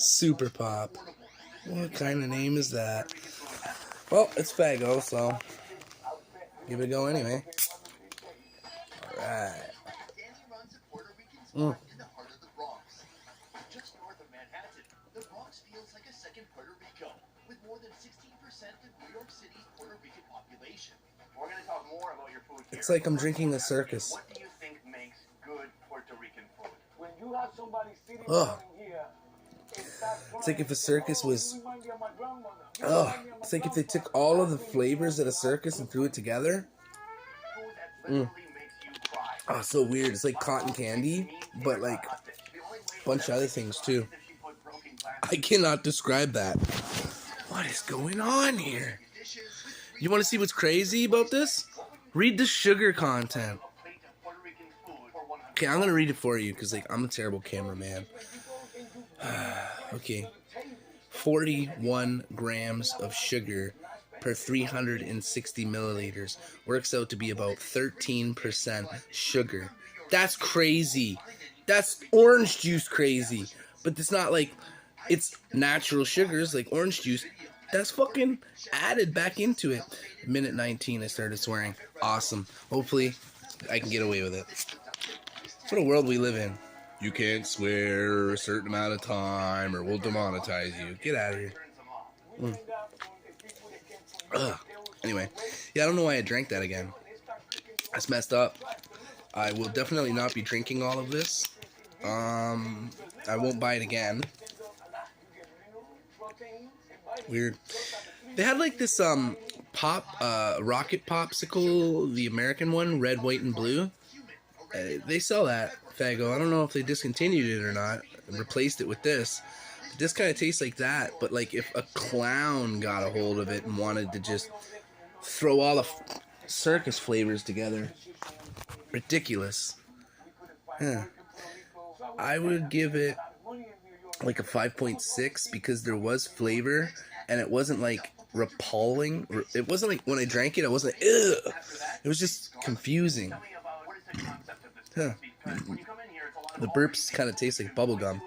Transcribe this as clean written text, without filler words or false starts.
Super Pop. What kind of name is that? Well, it's Fago, so give it a go anyway. Alright. Mm. Just north of Manhattan, the Bronx feels like a second Puerto Rico, with more than 16% of New York City's Puerto Rican population. We're going to talk more about your food here. It's like I'm drinking a circus. What do you think makes good Puerto Rican food? When you have somebody sitting Ugh. here, It's like if a circus was... Ugh. It's like if they took all of the flavors at a circus and threw it together. Mm. Oh, so weird. It's like cotton candy, but like a bunch of other things too. I cannot describe that. What is going on here? You want to see what's crazy about this? Read the sugar content. Okay, I'm going to read it for you because like I'm a terrible cameraman. Okay. 41 grams of sugar per 360 milliliters works out to be about 13% sugar. That's crazy. That's orange juice crazy. But it's not like it's natural sugars like orange juice. That's fucking added back into it. Minute 19, I started swearing. Awesome. Hopefully, I can get away with it. What a world we live in. You can't swear a certain amount of time or we'll demonetize you. Get out of here. Mm. Ugh. Anyway, yeah, I don't know why I drank that again. That's messed up. I will definitely not be drinking all of this. I won't buy it again. Weird. They had like this rocket popsicle, the American one, red, white, and blue. They sell that, Fago. I don't know if they discontinued it or not and replaced it with this. This kind of tastes like that, but like if a clown got a hold of it and wanted to just throw all the circus flavors together. Ridiculous. Huh. I would give it like a 5.6 because there was flavor and it wasn't like repelling. It wasn't like when I drank it, I wasn't like, ugh. It was just confusing. Huh. The burps kind of taste like bubblegum.